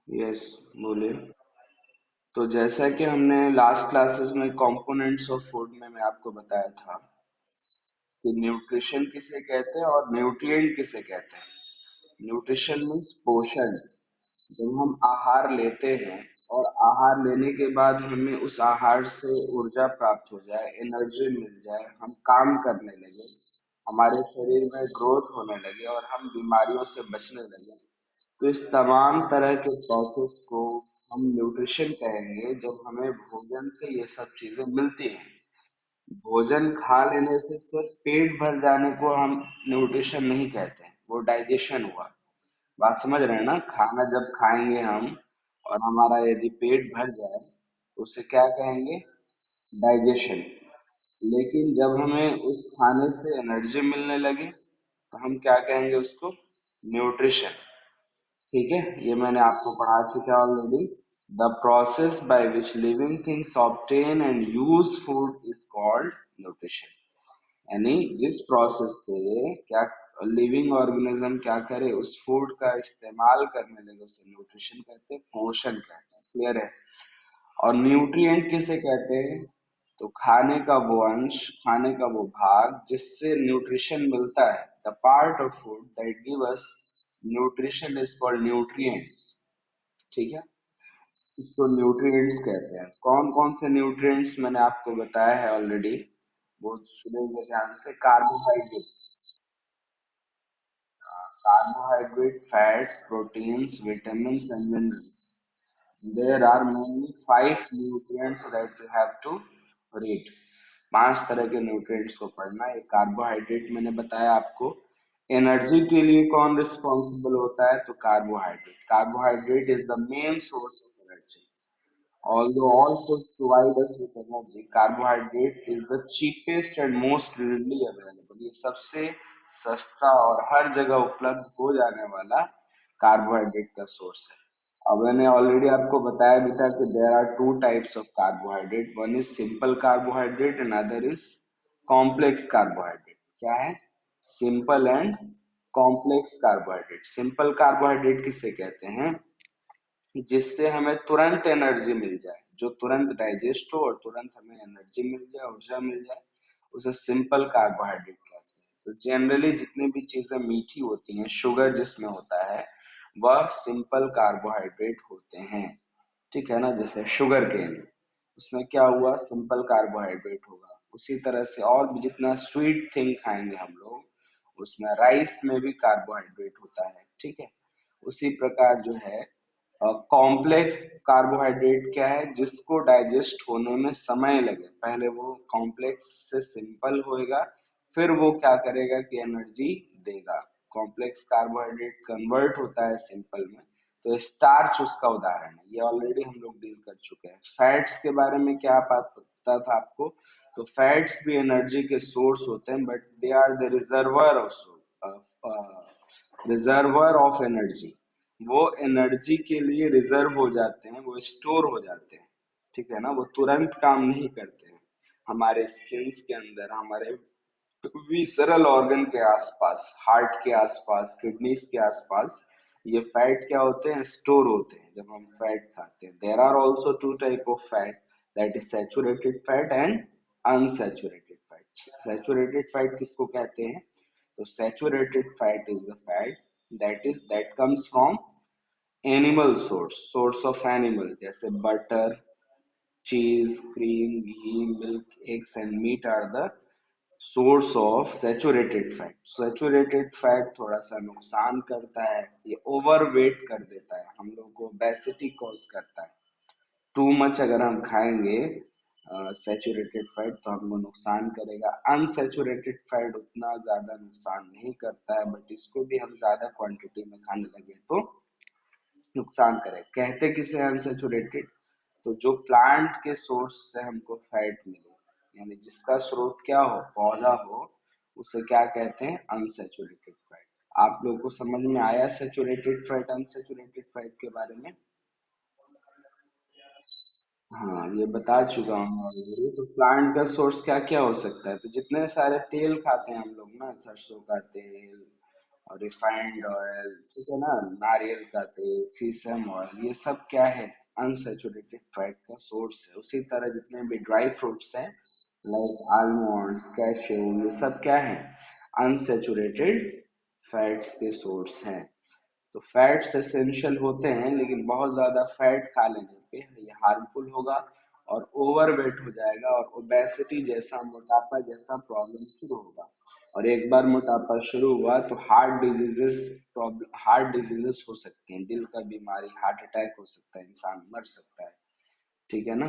Yes, बोलिए। तो जैसा कि हमने लास्ट क्लासेस में कंपोनेंट्स ऑफ फूड में मैं आपको बताया था कि न्यूट्रिशन किसे कहते हैं और न्यूट्रिएंट किसे कहते हैं। न्यूट्रिशन मीन्स पोषण। जब हम आहार लेते हैं और आहार लेने के बाद हमें उस आहार से ऊर्जा प्राप्त हो जाए, एनर्जी मिल जाए, हम काम करने लगे, हमारे शरीर में ग्रोथ होने लगे और हम बीमारियों से बचने लगे, तो इस तमाम तरह के प्रोसेस को हम न्यूट्रिशन कहेंगे। जब हमें भोजन से ये सब चीजें मिलती हैं, भोजन खा लेने से सिर्फ पेट भर जाने को हम न्यूट्रिशन नहीं कहते हैं, वो डाइजेशन हुआ। बात समझ रहे हैं ना? खाना जब खाएंगे हम और हमारा यदि पेट भर जाए तो उसे क्या कहेंगे? डाइजेशन। लेकिन जब हमें उस खाने से एनर्जी मिलने लगे तो हम क्या कहेंगे उसको? न्यूट्रिशन। ठीक है, ये मैंने आपको पढ़ा चुका already. The process by which living things obtain and use food is called nutrition. यानी जिस प्रोसेस से क्या लिविंग ऑर्गेनिज्म क्या करे, उस फूड का इस्तेमाल करने लगे, उसे न्यूट्रिशन कहते हैं, पोषण कहते हैं। क्लियर है? और न्यूट्रिएंट किसे कहते हैं? तो खाने का वो अंश, खाने का वो भाग जिससे न्यूट्रिशन मिलता है। The part of food that give us nutrition is called nutrients. ठीक है, इसको न्यूट्रिएंट्स कहते हैं। कौन कौन से न्यूट्रिएंट्स मैंने आपको बताया है ऑलरेडी, वो सुनेंगे ध्यान से। Carbohydrate, carbohydrate, fats, proteins, vitamins, and minerals. There are mainly five nutrients that you have to read. पांच तरह के न्यूट्रिएंट्स को पढ़ना है। कार्बोहाइड्रेट मैंने बताया आपको। एनर्जी के लिए कौन रिस्पॉन्सिबल होता है? तो carbohydrate. Carbohydrate is the main source of energy. Although all foods provide us with energy, carbohydrate is the cheapest and most readily available. ये सबसे सस्ता और हर जगह उपलब्ध हो जाने वाला कार्बोहाइड्रेट का सोर्स है। अब मैंने ऑलरेडी आपको बताया भी था कि there are two types of carbohydrate. One is simple carbohydrate and other is complex carbohydrate. क्या है? Simple and complex carbohydrate. Simple carbohydrate किसे कहते हैं? जिससे हमें तुरंत एनर्जी मिल जाए, जो तुरंत डाइजेस्ट हो और तुरंत हमें एनर्जी मिल जाए, ऊर्जा मिल जाए, उसे सिंपल कार्बोहाइड्रेट कहते हैं। तो जनरली जितनी भी चीजें मीठी होती हैं, शुगर जिसमें होता है, वह सिंपल कार्बोहाइड्रेट होते हैं। ठीक है ना? जैसे शुगर केन, उसमें क्या हुआ? सिंपल कार्बोहाइड्रेट होगा। उसी तरह से और भी जितना स्वीट थिंग खाएंगे हम लोग, उसमें राइस में भी कार्बोहाइड्रेट होता है। ठीक है, उसी प्रकार जो है कॉम्प्लेक्स कार्बोहाइड्रेट क्या है? जिसको डाइजेस्ट होने में समय लगे। पहले वो कॉम्प्लेक्स से सिंपल होएगा, फिर वो क्या करेगा कि एनर्जी देगा। कॉम्प्लेक्स कार्बोहाइड्रेट कन्वर्ट होता है सिंपल में। तो स्टार्च उसका उदाहरण है। ये ऑलरेडी हम लोग डील कर चुके हैं। फैट्स के बारे में क्या पता था आपको? तो फैट्स भी एनर्जी के सोर्स होते हैं, but they are the reservoir of energy. वो एनर्जी के लिए रिजर्व हो जाते हैं, वो स्टोर हो जाते हैं। ठीक है ना? वो तुरंत काम नहीं करते हैं। हमारे स्किन्स के अंदर, हमारे विसरल ऑर्गन के आसपास, हार्ट के आसपास, किडनीज के आसपास ये फैट क्या होते हैं? स्टोर होते हैं जब हम फैट खाते हैं। There are also two type of fat, that is saturated fat and unsaturated fat. Saturated fat किसको कहते हैं? तो saturated fat is the fat that comes from animal source of animal, जैसे butter, cheese, cream, ghee, milk, eggs and meat are the source of saturated fat. Saturated fat थोड़ा सा नुकसान करता है, ये ओवरवेट कर देता है, हम लोग को ओबेसिटी कॉज करता है। टू मच अगर हम खाएंगे सैचुरेटेड फैट तो हमको नुकसान करेगा। अनसैचुरेटेड फैट उतना ज्यादा नुकसान नहीं करता है, बट इसको भी हम ज्यादा क्वांटिटी में खाने लगे तो नुकसान करे। कहते किसे अनसैचुरेटेड? तो जो प्लांट के सोर्स से हमको फैट मिले, यानी जिसका स्रोत क्या हो? पौधा हो, उसे क्या कहते हैं? Unsaturated fat. आप लोगों को समझ में आया सैचुरेटेड फैट, अनसैचुरेटेड फैट के बारे में? हाँ, ये बता चुका हूँ ऑलरेडी। तो प्लांट का सोर्स क्या क्या हो सकता है? तो जितने सारे तेल खाते हैं हम लोग ना, सरसों का तेल, और रिफाइंड ऑयल, ठीक है ना, नारियल का तेल, सीसम ऑयल, ये सब क्या है, अनसेचुरेटेड फैट का सोर्स है। उसी तरह जितने भी ड्राई फ्रूट्स हैं लाइक आलमंड, कैशू, ये सब क्या है, अनसेचुरेटेड फैट्स के सोर्स हैं। तो फैट्स एसेंशियल होते हैं, लेकिन बहुत ज्यादा फैट खा लेने पे ये हार्मफुल होगा और ओवरवेट हो जाएगा और ओबेसिटी जैसा, मोटापा जैसा प्रॉब्लम शुरू होगा। और एक बार मोटापा शुरू हुआ तो हार्ट डिजीजेस हो सकते हैं, दिल का बीमारी, हार्ट अटैक हो सकता है, इंसान मर सकता है। ठीक है ना,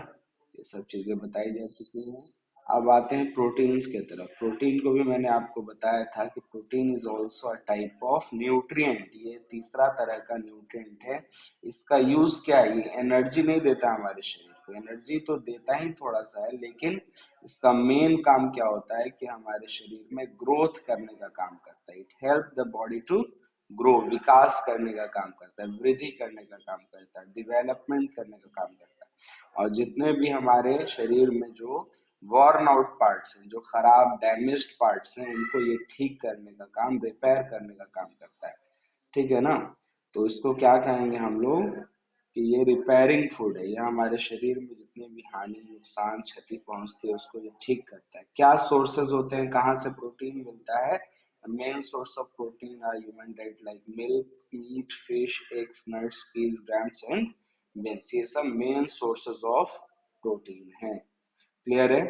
ये सब चीजें बताई जा चुकी हैं। अब आते हैं प्रोटीन्स की तरफ। प्रोटीन को भी मैंने आपको बताया था कि protein is also a type of nutrient, ये तीसरा तरह का न्यूट्रिएंट है। इसका यूज क्या है, ये एनर्जी नहीं देता हमारे शरीर को, एनर्जी तो देता ही थोड़ा सा है, लेकिन इसका मेन काम क्या होता है कि हमारे शरीर में ग्रोथ करने का काम करता है। It help the body to grow, विकास करने का काम करता है, वृद्धि करने का काम करता है, डेवलपमेंट करने का काम करता है। और जितने भी हमारे शरीर में जो वर्न आउट पार्ट्स हैं, जो खराब डैमेज्ड पार्ट्स हैं, उनको ये ठीक करने का काम, रिपेयर करने का काम करता है। ठीक है ना, तो इसको क्या कहेंगे हम लोग कि ये रिपेयरिंग फूड है, ये हमारे शरीर में जितने भी हानि, नुकसान, क्षति पहुंचती है उसको ये ठीक करता है। क्या सोर्सेज होते हैं, कहाँ से प्रोटीन मिलता है? Main source of protein are human diet like milk, meat, fish, eggs, nuts, peas, grams and beans, ये सब मेन सोर्सेज ऑफ प्रोटीन है। क्लियर है?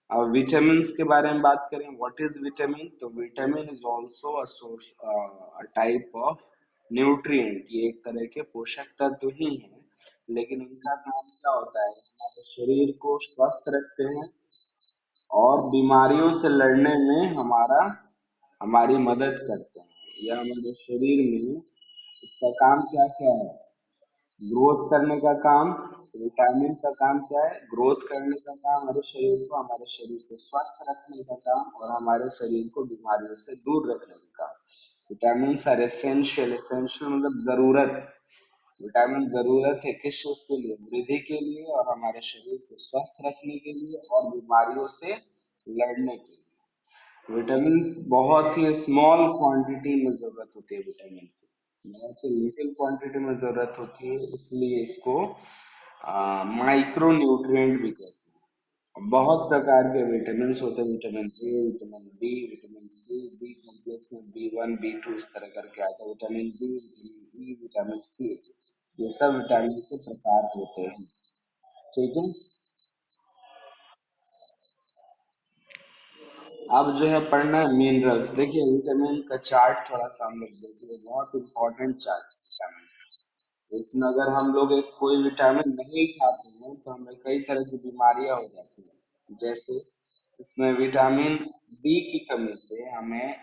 अब विटामिन के बारे में बात करें, व्हाट इज विटामिन? तो vitamin is also a source, a type of nutrient, ये एक तरह के पोषक तत्व ही हैं, लेकिन इनका काम क्या होता है, हमारे शरीर को स्वस्थ रखते हैं और बीमारियों से लड़ने में हमारी मदद करते हैं। यह हमारे शरीर में, इसका काम क्या क्या है, ग्रोथ करने का काम। विटामिन का काम क्या है, ग्रोथ करने का काम, हमारे शरीर को स्वस्थ रखने का काम और हमारे शरीर को बीमारियों से दूर रखने का काम। विटामिन आर एसेंशियल, एसेंशियल मतलब जरूरत। विटामिन जरूरत है किस चीज के लिए, वृद्धि के लिए और हमारे शरीर को स्वस्थ रखने के लिए और बीमारियों से लड़ने के लिए। विटामिन बहुत ही स्मॉल क्वांटिटी में जरूरत होती है विटामिन की, बहुत ही लिटिल क्वांटिटी में जरूरत होती है, इसलिए इसको माइक्रो न्यूट्रिएंट भी कहते हैं। बहुत प्रकार के विटामिन होते हैं, vitamin A, vitamin B, vitamin C, B complex में बी 1, बी 2 इस तरह करके आता है, vitamin D, vitamin E, vitamin C, ये सब विटामिन के प्रकार होते हैं। ठीक है, अब जो है पढ़ना है मिनरल्स। देखिए विटामिन का चार्ट थोड़ा सा हम लोग देखिए, बहुत इंपॉर्टेंट चार्ट है विटामिन। लेकिन अगर हम लोग एक कोई विटामिन नहीं खाते हैं तो हमें कई तरह की बीमारियां हो जाती हैं। जैसे इसमें विटामिन डी की कमी से हमें,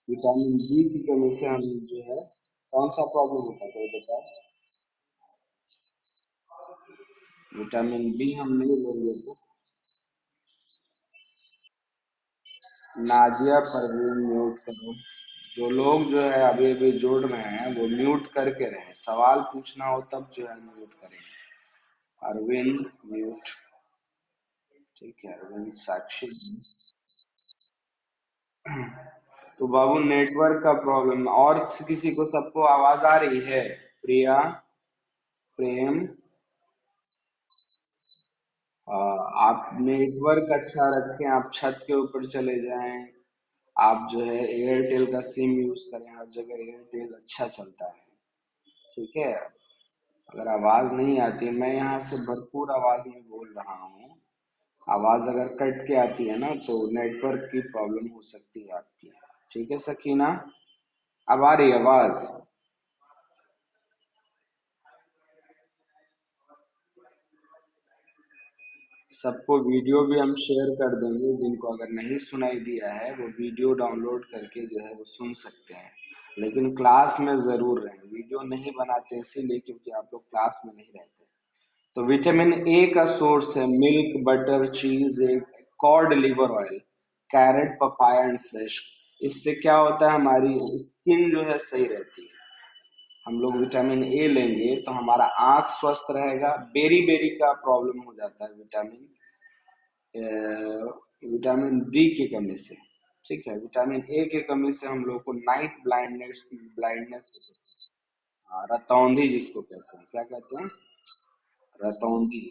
विटामिन डी की कमी से हम जो है कौन सा प्रॉब्लम होता है, कोई बताओ? विटामिन बी हम नहीं लेंगे तो नाजिया परवीन म्यूट करो। जो लोग जो है अभी अभी जुड़ रहे हैं वो म्यूट करके रहे, सवाल पूछना हो तब जो है म्यूट करेंगे। अरविंद म्यूट, ठीक है, अरविंद साक्षी। तो बाबू नेटवर्क का प्रॉब्लम, और किसी को, सबको आवाज आ रही है? प्रिया, प्रेम, आप नेटवर्क अच्छा रखें, आप छत के ऊपर चले जाएं, आप जो है एयरटेल का सिम यूज करें, हर जगह एयरटेल अच्छा चलता है। ठीक है, अगर आवाज नहीं आती है, मैं यहाँ से भरपूर आवाज में बोल रहा हूँ, आवाज अगर कट के आती है ना तो नेटवर्क की प्रॉब्लम हो सकती है आपकी। ठीक है सकीना, अब आ रही आवाज? सबको वीडियो भी हम शेयर कर देंगे, जिनको अगर नहीं सुनाई दिया है वो वीडियो डाउनलोड करके जो है वो सुन सकते हैं। लेकिन क्लास में जरूर रहें, वीडियो नहीं बनाते इसीलिए क्योंकि आप लोग क्लास में नहीं रहते। तो विटामिन ए का सोर्स है milk, butter, cheese, egg, cod liver oil, carrot, papaya and fish. इससे क्या होता है, हमारी स्किन जो है सही रहती है। हम लोग विटामिन ए लेंगे तो हमारा आंख स्वस्थ रहेगा। बेरी बेरी का प्रॉब्लम हो जाता है विटामिन डी की कमी से। ठीक है, विटामिन ए की कमी से हम लोग को नाइट ब्लाइंडनेस ब्लाइंडनेस हो सकती है, रतौंधी जिसको कहते हैं, क्या कहते हैं, रतौंधी,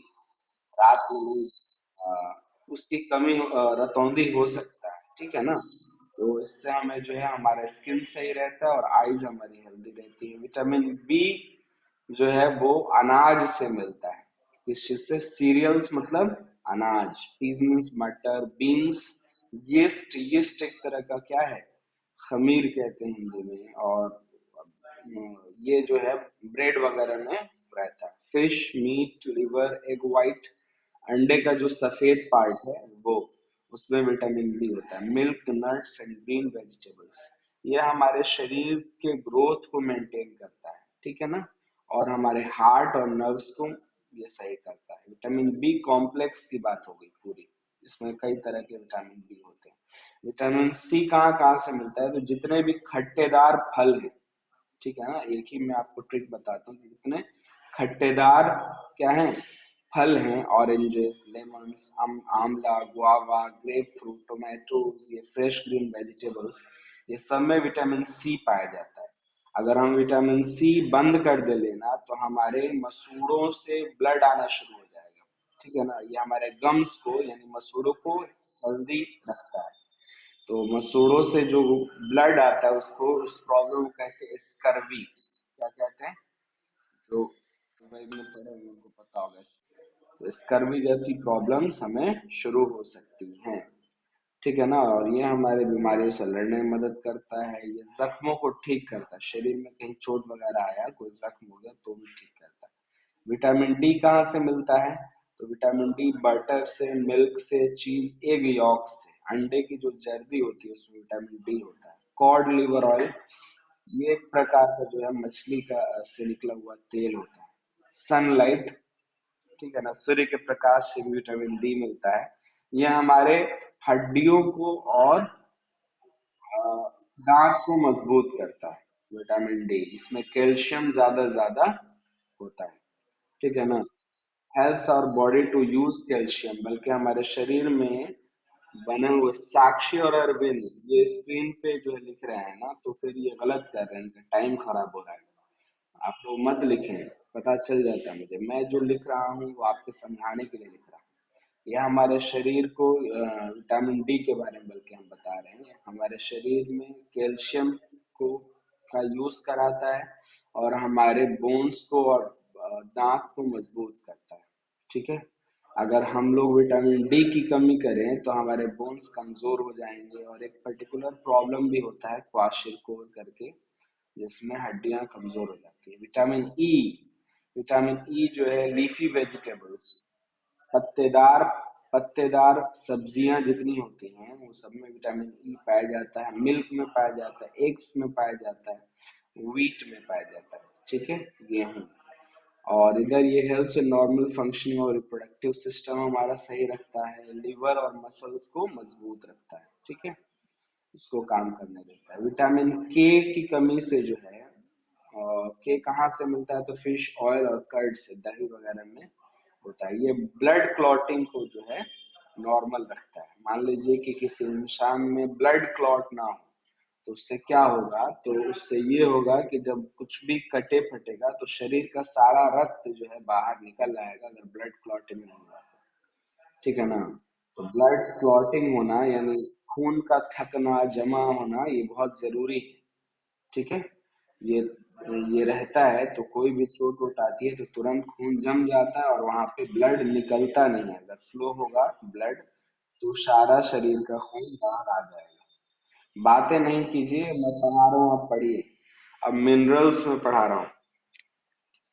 रात में नींद, अ, उसकी कमी रतौंधी हो सकता है, ठीक है ना। तो इससे हमें जो है हमारा स्किन सही रहता है और आईज हमारी हेल्दी रहती है। विटामिन बी जो है वो अनाज से मिलता है। किस चीज से? सीरियल्स मतलब अनाज, पीज मीन्स मटर, बीन्स, यीस्ट, यीस्ट एक तरह का क्या है, खमीर कहते हैं हिंदी में। और ये जो है ब्रेड वगैरह में रहता है। Fish, meat, liver, egg white, अंडे का जो सफेद पार्ट है वो, उसमें विटामिन बी होता है। Milk, nuts and green vegetables, ये हमारे शरीर के ग्रोथ को मेंटेन करता है, ठीक है ना। और हमारे हार्ट और नर्व्स को ये सही करता है। विटामिन बी कॉम्प्लेक्स की बात हो गई पूरी, इसमें कई तरह के विटामिन बी होते हैं। विटामिन सी कहाँ कहाँ से मिलता है? तो जितने भी खट्टेदार फल हैं, ठीक है ना, एक ही मैं आपको ट्रिक बताता हूँ कि कितने खट्टेदार क्या है फल हैं, oranges, lemons, Amla, guava, grep fruit, tomato, ये फ्रेश ग्रीन वेजिटेबल्स, ये सब में विटामिन सी पाया जाता है। अगर हम विटामिन सी बंद कर दे लेना तो हमारे मसूड़ों से ब्लड आना शुरू हो जाएगा, ठीक है ना। ये हमारे गम्स को यानी मसूड़ों को हेल्दी रखता है। तो मसूड़ों से जो ब्लड आता है उसको, उस प्रॉब्लम को कहते हैं स्कर्वी, क्या कहते हैं, जो सुबह में पढ़े हैं उनको पता होगा। तो स्कर्वी जैसी प्रॉब्लम्स हमें शुरू हो सकती हैं, ठीक है ना। और ये हमारे बीमारियों से लड़ने में मदद करता है। ये जख्मों को ठीक करता है, शरीर में कहीं चोट वगैरह आया, कोई जख्म हो गया तो भी ठीक करता है। विटामिन डी कहाँ से मिलता है? तो विटामिन डी बटर से, मिल्क से, चीज, एग यॉक से, अंडे की जो जर्दी होती है उसमें विटामिन डी होता है। कॉड लिवर ऑयल, ये एक प्रकार का जो है मछली का से निकला हुआ तेल होता है। सनलाइट, ठीक है ना, सूर्य के प्रकाश से भी विटामिन डी मिलता है। यह हमारे हड्डियों को और दांत को मजबूत करता है। विटामिन डी, इसमें कैल्शियम ज्यादा होता है, ठीक है ना। हेल्थ और बॉडी टू यूज कैल्शियम, बल्कि हमारे शरीर में बने हुए साक्षी और अरविंद ये स्क्रीन पे जो है लिख रहे हैं ना, तो फिर ये गलत कर रहे हैं, इनका टाइम खराब हो रहा है। आप लोग मत लिखें, पता चल जाता है मुझे, मैं जो लिख रहा हूँ वो आपके समझाने के लिए लिख रहा हूँ। यह हमारे शरीर को विटामिन डी के बारे में बल्कि हम बता रहे हैं, हमारे शरीर में कैल्शियम को का यूज कराता है और हमारे बोन्स को और दांत को मजबूत करता है, ठीक है। अगर हम लोग विटामिन डी की कमी करें तो हमारे बोन्स कमजोर हो जाएंगे। और एक पर्टिकुलर प्रॉब्लम भी होता है क्वाशिरकोर करके, जिसमें हड्डियां कमजोर हो जाती है। विटामिन ई, विटामिन ई जो है लीफी वेजिटेबल्स, पत्तेदार पत्तेदार सब्जियां जितनी होती हैं वो सब में विटामिन ई पाया जाता है। मिल्क में पाया जाता है, एग्स में पाया जाता है, व्हीट में पाया जाता है, ठीक है, गेहूं। और इधर ये हेल्थ से नॉर्मल फंक्शनिंग और रिप्रोडक्टिव सिस्टम हमारा सही रखता है। लिवर और मसल्स को मजबूत रखता है, ठीक है, इसको काम करने देता है। विटामिन के की कमी से जो है, के कहाँ से मिलता है? तो फिश ऑयल और कर्ड से, दही वगैरह में होता है। ये ब्लड क्लॉटिंग को जो है नॉर्मल रखता है। मान लीजिए कि किसी इंसान में ब्लड क्लॉट ना हो तो उससे क्या होगा? तो उससे ये होगा कि जब कुछ भी कटे फटेगा तो शरीर का सारा रक्त जो है बाहर निकल आएगा, अगर ब्लड क्लॉटिंग नहीं हुआ तो, ठीक है ना। तो ब्लड क्लॉटिंग होना यानी खून का थकना, जमा होना, ये बहुत जरूरी है, ठीक है। ये ये रहता है तो कोई भी चोट वोट आती है तो तुरंत खून जम जाता है और वहां पे ब्लड निकलता नहीं है। अगर फ्लो होगा ब्लड तो सारा शरीर का खून बाहर आ जाएगा। बातें नहीं कीजिए, मैं पढ़ा रहा हूँ, आप पढ़िए। अब मिनरल्स में पढ़ा रहा हूँ।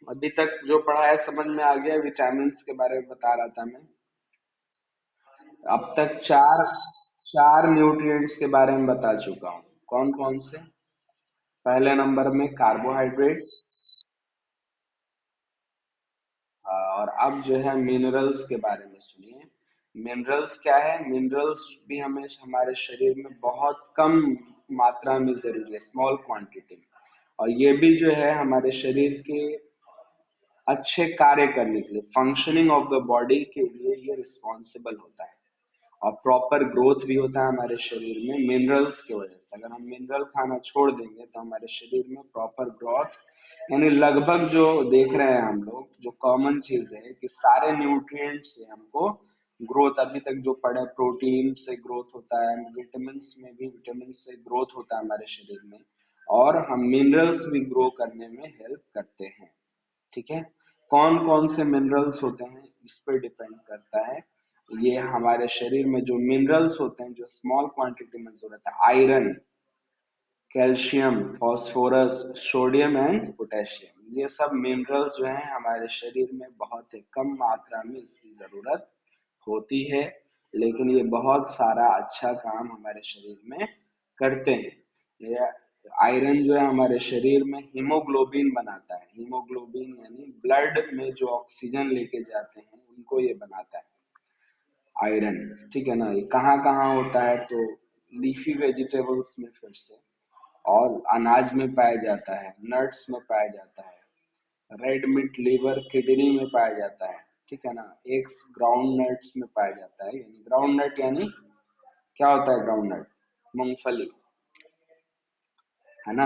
अभी तक जो पढ़ाया समझ में आ गया? विटामिन के बारे में बता रहा था मैं। अब तक चार चार न्यूट्रिएंट्स के बारे में बता चुका हूँ। कौन कौन से? पहले नंबर में कार्बोहाइड्रेट, और अब जो है मिनरल्स के बारे में सुनिए। मिनरल्स क्या है? मिनरल्स भी हमें हमारे शरीर में बहुत कम मात्रा में जरूरी है, स्मॉल क्वांटिटी में। और ये भी जो है हमारे शरीर के अच्छे कार्य करने के लिए, फंक्शनिंग ऑफ द बॉडी के लिए ये रिस्पॉन्सिबल होता है। और प्रॉपर ग्रोथ भी होता है हमारे शरीर में मिनरल्स की वजह से। अगर हम मिनरल खाना छोड़ देंगे तो हमारे शरीर में प्रॉपर ग्रोथ, यानी लगभग जो देख रहे हैं हम लोग, जो कॉमन चीज है कि सारे न्यूट्रिएंट से हमको ग्रोथ अभी तक जो पढ़े, प्रोटीन से ग्रोथ होता है, विटामिन में भी विटामिन से ग्रोथ होता है हमारे शरीर में, और हम मिनरल्स भी ग्रो करने में हेल्प करते हैं। ठीक है, कौन कौन से मिनरल्स होते हैं इस पर डिपेंड करता है। ये हमारे शरीर में जो मिनरल्स होते हैं जो स्मॉल क्वांटिटी में जरूरत है, iron, calcium, phosphorus, sodium and potassium, ये सब मिनरल्स जो हैं हमारे शरीर में बहुत ही कम मात्रा में इसकी जरूरत होती है, लेकिन ये बहुत सारा अच्छा काम हमारे शरीर में करते हैं। ये आयरन जो है हमारे शरीर में हीमोग्लोबिन बनाता है। हीमोग्लोबिन यानी ब्लड में जो ऑक्सीजन लेके जाते हैं उनको ये बनाता है, आयरन। ठीक है ना, ये कहाँ कहाँ होता है तो लीफी वेजिटेबल्स में फिर से, और अनाज में पाया जाता है, नट्स में पाया जाता है, रेड मीट लिवर किडनी में पाया जाता है। ठीक है ना, एग्स ग्राउंड नट्स में पाया जाता है। यानी ग्राउंड नट यानी क्या होता है, ग्राउंड नट मूंगफली, है ना,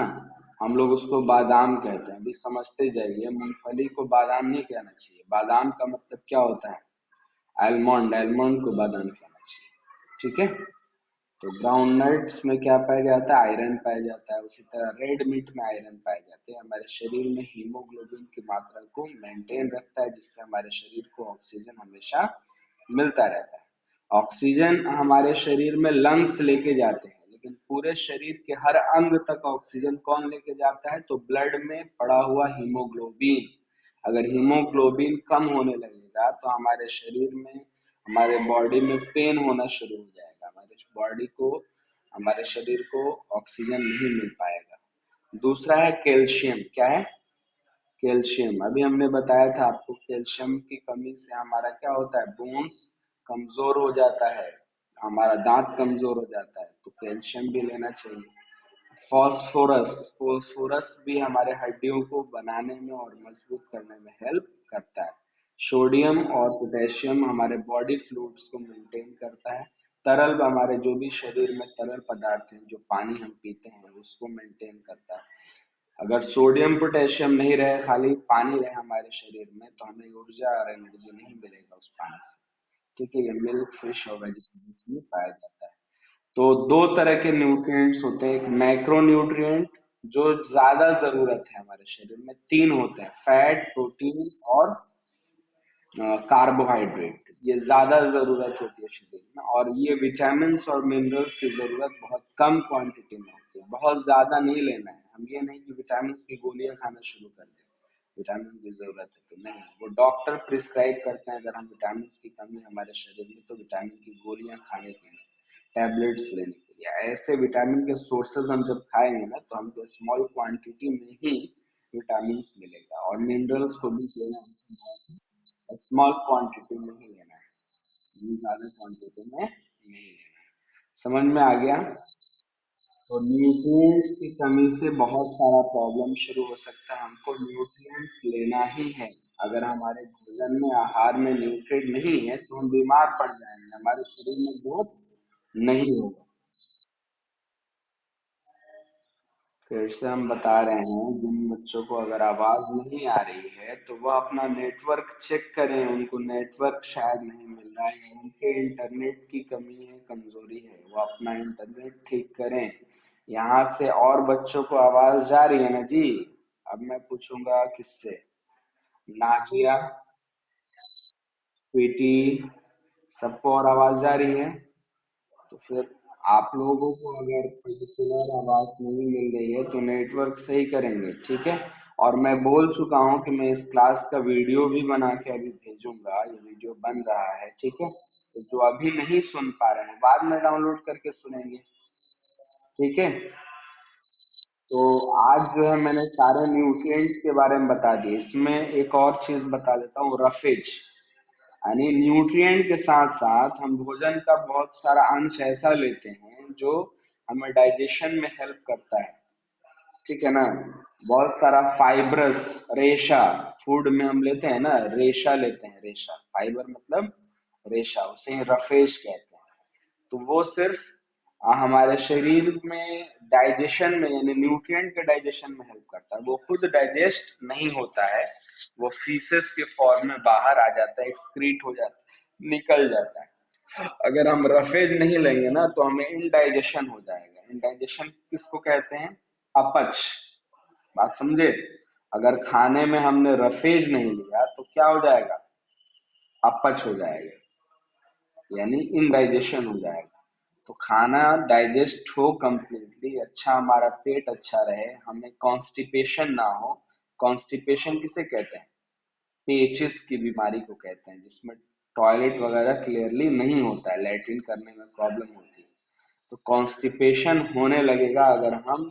हम लोग उसको बादाम कहते हैं। अभी समझते जाइए, मूंगफली को बादाम नहीं कहना चाहिए। बादाम का मतलब क्या होता है, आलमंड, आलमंड को बादाम कहना चाहिए। ठीक है, तो ग्राउंड नट्स में क्या पाया जाता है, आयरन पाया जाता है। उसी तरह रेड मीट में आयरन पाए जाते हैं। हमारे शरीर में हीमोग्लोबिन की मात्रा को मेंटेन रखता है, जिससे हमारे शरीर को ऑक्सीजन हमेशा मिलता रहता है। ऑक्सीजन हमारे शरीर में लंग्स लेके जाते हैं, लेकिन पूरे शरीर के हर अंग तक ऑक्सीजन कौन लेके जाता है, तो ब्लड में पड़ा हुआ हीमोग्लोबिन। अगर हीमोग्लोबिन कम होने लगेगा तो हमारे शरीर में, हमारे बॉडी में पेन होना शुरू हो जाएगा। हमारे बॉडी को, हमारे शरीर को ऑक्सीजन नहीं मिल पाएगा। दूसरा है कैल्शियम। क्या है, कैल्शियम। अभी हमने बताया था आपको, कैल्शियम की कमी से हमारा क्या होता है, बोन्स कमजोर हो जाता है, हमारा दांत कमजोर हो जाता है, तो कैल्शियम भी लेना चाहिए। फास्फोरस, फास्फोरस भी हमारे हड्डियों को बनाने में और मजबूत करने में हेल्प करता है। सोडियम और पोटेशियम हमारे बॉडी फ्लूइड्स को मेंटेन करता है। तरल, हमारे जो भी शरीर में तरल पदार्थ हैं, जो पानी हम पीते हैं, उसको मेंटेन करता है। अगर सोडियम पोटेशियम नहीं रहे, खाली पानी रहे हमारे शरीर में, तो हमें ऊर्जा और एनर्जी नहीं मिलेगा उस पानी से। ठीक है, ये मिल्क, फिश और वेजिटेबल्स में पाया जाता है। तो दो तरह के न्यूट्रिएंट्स होते हैं, एक मैक्रो न्यूट्रिएंट जो ज्यादा जरूरत है हमारे शरीर में, तीन होते हैं, फैट, प्रोटीन और कार्बोहाइड्रेट। ये ज्यादा जरूरत होती है शरीर में, और ये विटामिन और मिनरल्स की जरूरत बहुत कम क्वांटिटी में होती है। बहुत ज्यादा नहीं लेना है, हम ये नहीं कि विटामिन की गोलियां खाना शुरू कर दें, विटामिन की जरूरत है तो नहीं, वो डॉक्टर प्रिस्क्राइब करते हैं। अगर हम विटामिन की कमी है हमारे शरीर में तो विटामिन की गोलियां खाने के लिए, टैबलेट्स लेने के लिए। ऐसे विटामिन के सोर्सेज हम जब खाएंगे ना, तो हमको स्मॉल क्वांटिटी में ही विटामिन मिलेगा, और मिनरल्स को भी लेना स्मॉल क्वांटिटी में ही लेना है, ज्यादा क्वांटिटी में नहीं लेना है। समझ में आ गया। तो न्यूट्रिएंट्स की कमी से बहुत सारा प्रॉब्लम शुरू हो सकता है, हमको न्यूट्रिएंट्स लेना ही है। अगर हमारे भोजन में, आहार में न्यूट्रिएंट नहीं है तो हम बीमार पड़ जाएंगे, हमारे शरीर में ग्रोथ नहीं होगा। फिर से हम बता रहे हैं, जिन बच्चों को अगर आवाज नहीं आ रही है तो वह अपना नेटवर्क चेक करें, उनको नेटवर्क शायद नहीं मिल रहा है, उनके इंटरनेट की कमी है, कमजोरी है, वो अपना इंटरनेट ठीक करें। यहाँ से और बच्चों को आवाज जा रही है ना जी। अब मैं पूछूंगा किससे, नाजिया, स्वीटी, सबको और आवाज जा रही है? तो फिर आप लोगों को अगर पर्टिकुलर आवाज नहीं मिल रही है तो नेटवर्क सही करेंगे। ठीक है, और मैं बोल चुका हूँ कि मैं इस क्लास का वीडियो भी बना के अभी भेजूंगा, ये वीडियो बन रहा है। ठीक है, तो जो अभी नहीं सुन पा रहे हैं बाद में डाउनलोड करके सुनेंगे। ठीक है, तो आज जो है मैंने सारे न्यूट्रिएंट्स के बारे में बता दिए। इसमें एक और चीज बता देता हूँ, रफेज, यानी न्यूट्रिएंट के साथ साथ हम भोजन का बहुत सारा अंश ऐसा लेते हैं जो हमें डाइजेशन में हेल्प करता है। ठीक है ना, बहुत सारा फाइब्रस, रेशा, फूड में हम लेते हैं ना, रेशा लेते हैं, रेशा, फाइबर मतलब रेशा, उसे रफेज कहते हैं। तो वो सिर्फ हमारे शरीर में डाइजेशन में यानी न्यूट्रिएंट के डाइजेशन में हेल्प करता है। वो खुद डाइजेस्ट नहीं होता है, वो फीसेस के फॉर्म में बाहर आ जाता है, एक्सक्रीट हो जाता है, निकल जाता है। अगर हम रफेज नहीं लेंगे ना तो हमें इनडाइजेशन हो जाएगा। इनडाइजेशन किसको कहते हैं? अपच। बात समझे? अगर खाने में हमने रफेज नहीं लिया तो क्या हो जाएगा? अपच हो जाएगा, यानी इनडाइजेशन हो जाएगा। तो खाना डाइजेस्ट हो कंप्लीटली, अच्छा हमारा पेट अच्छा रहे, हमें कॉन्स्टिपेशन ना हो। कॉन्स्टिपेशन किसे कहते हैं? पेचिस की बीमारी को कहते हैं, जिसमें टॉयलेट वगैरह क्लियरली नहीं होता है, लैट्रिन करने में प्रॉब्लम होती है। तो कॉन्स्टिपेशन होने लगेगा अगर हम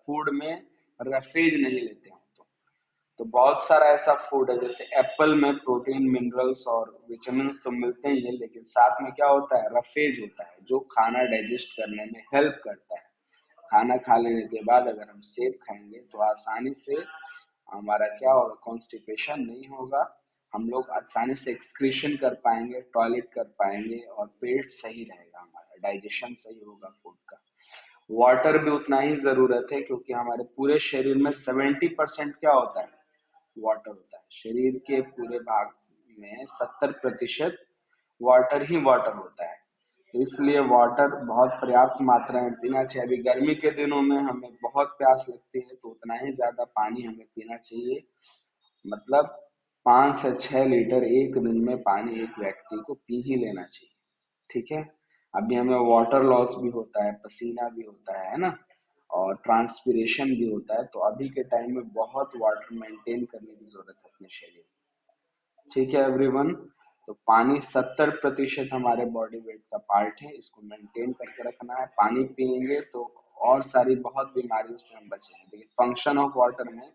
फूड में रफेज नहीं लेते हैं तो बहुत सारा ऐसा फूड है, जैसे एप्पल में प्रोटीन मिनरल्स और विटामिन तो मिलते ही है, लेकिन साथ में क्या होता है? रफेज होता है, जो खाना डाइजेस्ट करने में हेल्प करता है। खाना खा लेने के बाद अगर हम सेब खाएंगे तो आसानी से हमारा क्या होगा? कॉन्स्टिपेशन नहीं होगा, हम लोग आसानी से एक्सक्रीशन कर पाएंगे, टॉयलेट कर पाएंगे और पेट सही रहेगा, हमारा डाइजेशन सही होगा फूड का। वाटर भी उतना ही जरूरत है, क्योंकि हमारे पूरे शरीर में 70% क्या होता है? वाटर होता है। शरीर के पूरे भाग में 70% वाटर ही वाटर होता है। तो इसलिए वाटर बहुत पर्याप्त मात्रा में पीना चाहिए। अभी गर्मी के दिनों में हमें बहुत प्यास लगती है, तो उतना ही ज्यादा पानी हमें पीना चाहिए। मतलब 5 से 6 लीटर एक दिन में पानी एक व्यक्ति को पी ही लेना चाहिए। ठीक है? अभी हमें वाटर लॉस भी होता है, पसीना भी होता है ना, और ट्रांसपिरेशन भी होता है। तो अभी के टाइम में बहुत वाटर मेंटेन करने की जरूरत है अपने शरीर में। ठीक है एवरीवन? तो पानी 70% हमारे बॉडी वेट का पार्ट है, इसको मेंटेन करके रखना है। पानी पियेंगे तो और सारी बहुत बीमारियों से हम बचेंगे। देखिए, फंक्शन ऑफ वाटर में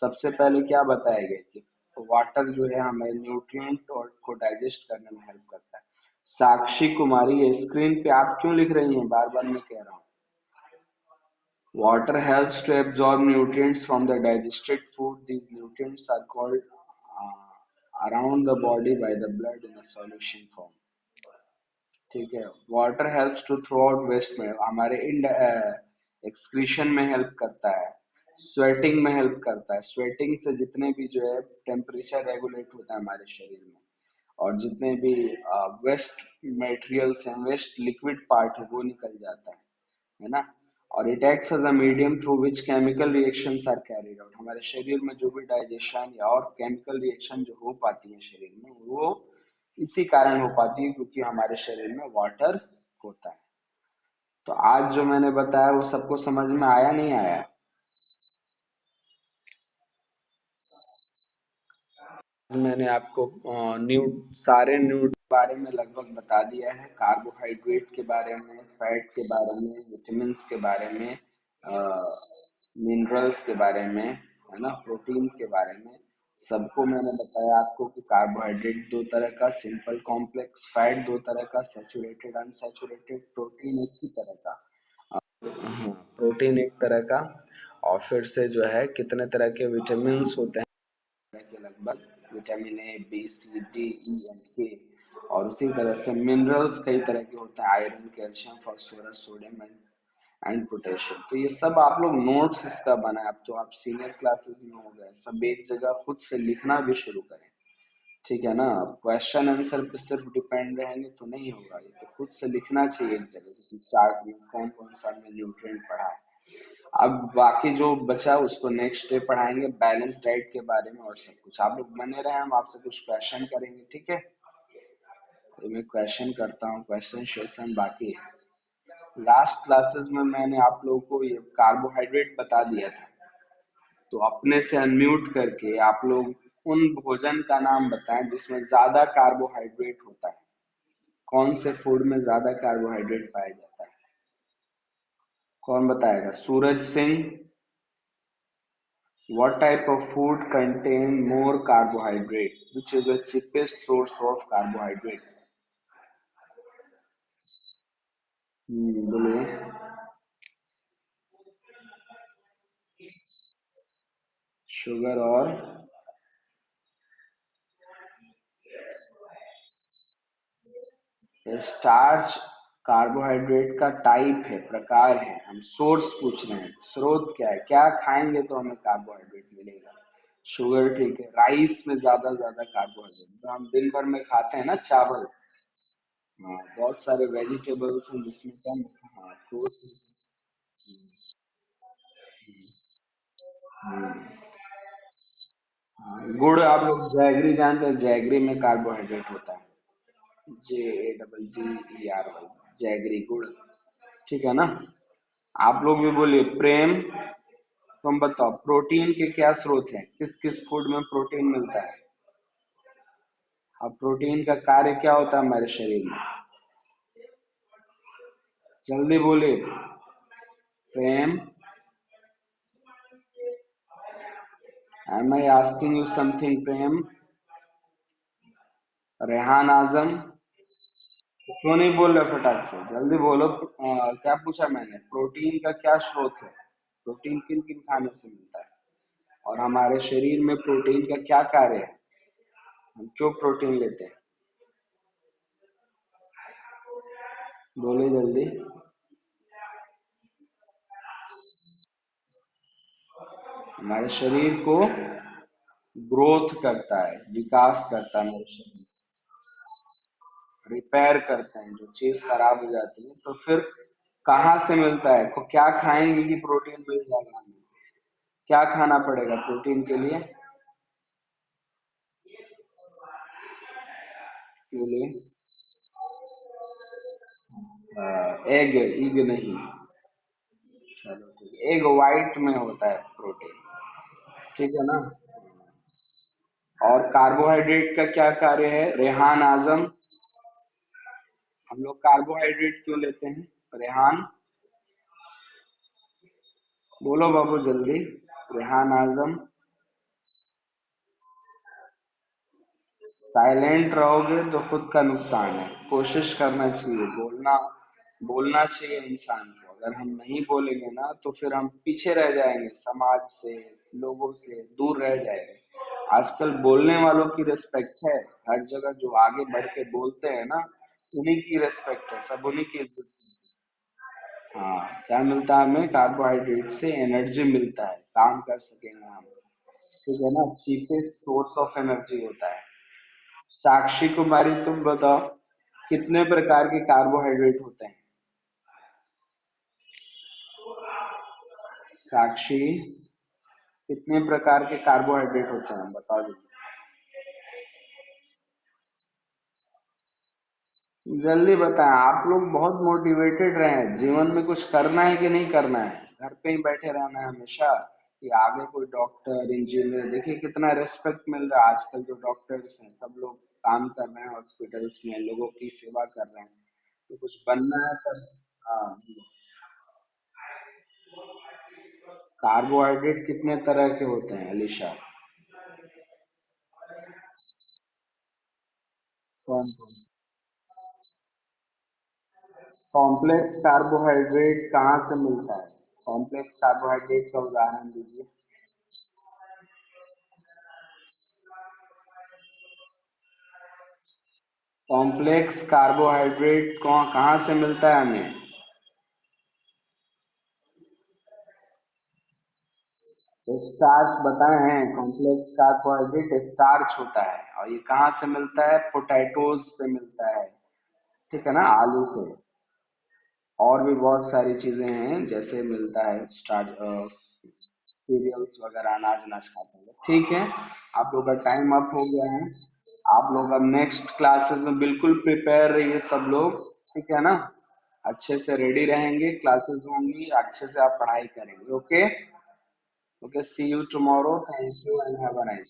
सबसे पहले क्या बताया गया कि वाटर जो है हमें न्यूट्रिएंट और को डाइजेस्ट करने में हेल्प करता है। साक्षी कुमारी, ये स्क्रीन पे आप क्यों लिख रही हैं? बार बार मैं कह रहा हूँ। Water helps to absorb nutrients from the digested food. These nutrients are called around the body by the blood in a solution form. ठीक है? Water helps to throw out waste में, हमारे इन एक्सक्रीशन में हेल्प करता है, sweating में help करता है। स्वेटिंग से जितने भी जो है टेम्परेचर रेगुलेट होता है हमारे शरीर में, और जितने भी वेस्ट मटेरियल्स हैं, वेस्ट लिक्विड पार्ट है, वो निकल जाता है ना। और it acts as a medium through which chemical reactions are carried out. हमारे शरीर में जो भी डाइजेशन या और केमिकल रिएक्शन जो हो पाती है शरीर में, वो इसी कारण हो पाती है क्योंकि हमारे शरीर में वाटर होता है। तो आज जो मैंने बताया वो सबको समझ में आया नहीं आया? मैंने आपको न्यू सारे न्यूट के बारे में लगभग बता दिया है। कार्बोहाइड्रेट के बारे में, फैट के बारे में, विटामिन्स के बारे में, मिनरल्स के बारे में, है ना, प्रोटीन के बारे में। सबको मैंने बताया आपको कि कार्बोहाइड्रेट दो तरह का, सिंपल कॉम्प्लेक्स, फैट दो तरह का, सैचुरेटेड अनसैचुरेटेड, प्रोटीन एक ही तरह का। हाँ, प्रोटीन एक तरह का, और फिर से जो है कितने तरह के विटामिन्स होते हैं के लगभग, vitamin A, B, C, D, E and K. और उसी तरह से मिनरल्स कई तरह के होते हैं, iron, calcium, phosphorus, sodium and potassium. तो ये सब आप लोग नोट्स इसका बनाए। अब तो आप सीनियर क्लासेस में हो गए, सब एक जगह खुद से लिखना भी शुरू करें। ठीक है ना? क्वेश्चन आंसर पे सिर्फ डिपेंड रहेंगे तो नहीं होगा, ये तो खुद से लिखना चाहिए एक जगह कि चार्ट में कौन कौन सा हमने न्यूट्रिएंट पढ़ा है। अब बाकी जो बचा उसको नेक्स्ट डे पढ़ाएंगे, बैलेंस डाइट के बारे में और सब कुछ। आप लोग बने रहे, हम आपसे कुछ क्वेश्चन करेंगे, ठीक है? तो मैं क्वेश्चन करता हूँ, क्वेश्चन सेशन बाकी है। लास्ट क्लासेस में मैंने आप लोगों को ये कार्बोहाइड्रेट बता दिया था, तो अपने से अनम्यूट करके आप लोग उन भोजन का नाम बताएं जिसमें ज्यादा कार्बोहाइड्रेट होता है। कौन से फूड में ज्यादा कार्बोहाइड्रेट पाया जाता है? कौन बताएगा? Suraj Singh. What type of food contain more carbohydrate? Which is the cheapest source of carbohydrate? बोलिए। शुगर और स्टार्च। कार्बोहाइड्रेट का टाइप है, प्रकार है, हम सोर्स पूछ रहे हैं, स्रोत क्या है, क्या खाएंगे तो हमें कार्बोहाइड्रेट मिलेगा। शुगर ठीक है, राइस में ज्यादा ज्यादा कार्बोहाइड्रेट जो हम दिन भर में खाते हैं ना, चावल। हाँ, बहुत सारे वेजिटेबल्स हैं जिसमें कम। हाँ, फ्रूट्स। गुड़, आप लोग जैगरी जानते हैं, जैगरी में कार्बोहाइड्रेट होता है। JAGGERY, जैगरी गुड़। ठीक है ना। आप लोग भी बोलिए प्रेम। तुम बताओ प्रोटीन के क्या स्रोत हैं, किस किस फूड में प्रोटीन मिलता है। अब प्रोटीन का कार्य क्या होता है हमारे शरीर में, जल्दी बोलिए। Prem, am I asking you something Prem. Rehan Azam, क्यों नहीं बोल रहे फटाक से, जल्दी बोलो। क्या पूछा मैंने, प्रोटीन का क्या स्रोत है, प्रोटीन किन किन खाने से मिलता है, और हमारे शरीर में प्रोटीन का क्या कार्य है, हम क्यों प्रोटीन लेते हैं। बोलिए जल्दी। हमारे शरीर को ग्रोथ करता है, विकास करता है हमारे शरीर, रिपेयर करते हैं जो चीज खराब हो जाती है, तो फिर कहाँ से मिलता है, तो क्या खाएंगे कि प्रोटीन मिल जाएगा हमें? क्या खाना पड़ेगा प्रोटीन के लिए, एग, इग नहीं। चलो ठीक है, एग व्हाइट में होता है प्रोटीन। ठीक है ना। और कार्बोहाइड्रेट का क्या कार्य है, रेहान आजम। हम लोग कार्बोहाइड्रेट क्यों लेते हैं, रेहान, बोलो बाबू जल्दी। रेहान आजम। साइलेंट रहोगे तो खुद का नुकसान है, कोशिश करना चाहिए बोलना, बोलना चाहिए इंसान को। अगर हम नहीं बोलेंगे ना तो फिर हम पीछे रह जाएंगे, समाज से, लोगों से दूर रह जाएंगे। आजकल बोलने वालों की रिस्पेक्ट है, हर जगह जो आगे बढ़ के बोलते हैं ना, उन्हीं की रिस्पेक्ट है, सब उन्हीं की इज्जत। हाँ, क्या मिलता है हमें, कार्बोहाइड्रेट से एनर्जी मिलता है, काम कर सकेंगे हम। ठीक है ना, चीफेस्ट सोर्स ऑफ एनर्जी होता है। साक्षी कुमारी तुम बताओ कितने प्रकार के कार्बोहाइड्रेट होते हैं। साक्षी, कितने प्रकार के कार्बोहाइड्रेट होते हैं बताओ जी। जल्दी बताएं, आप लोग बहुत मोटिवेटेड रहे हैं, जीवन में कुछ करना है कि नहीं करना है, घर पे ही बैठे रहना है हमेशा, कि आगे कोई डॉक्टर इंजीनियर, देखिए कितना रिस्पेक्ट मिल रहा है आजकल, जो डॉक्टर्स हैं सब लोग काम कर रहे हैं हॉस्पिटल्स में, लोगों की सेवा कर रहे हैं, तो कुछ बनना है पर। हाँ, कार्बोहाइड्रेट कितने तरह के होते हैं अलीशा। कौन कौन। कॉम्प्लेक्स कार्बोहाइड्रेट कहाँ से मिलता है, कॉम्प्लेक्स कार्बोहाइड्रेट का उदाहरण दीजिए। कॉम्प्लेक्स कार्बोहाइड्रेट कौन कहाँ से मिलता है हमें। स्टार्च बताए हैं, कॉम्प्लेक्स कार्बोहाइड्रेट स्टार्च होता है, और ये कहाँ से मिलता है, पोटैटोज से मिलता है। ठीक है ना, आलू से। और भी बहुत सारी चीजें हैं जैसे मिलता है स्टार्च, सीरियल्स वगैरह, अनाज अनाज खाते हैं। ठीक है, आप लोग का टाइम अप हो गया है। आप लोग अब नेक्स्ट क्लासेस में बिल्कुल प्रिपेयर रहिए सब लोग। ठीक है ना, अच्छे से रेडी रहेंगे, क्लासेस होंगी, अच्छे से आप पढ़ाई करेंगे। Okay. Okay, see you tomorrow, thank you and have a nice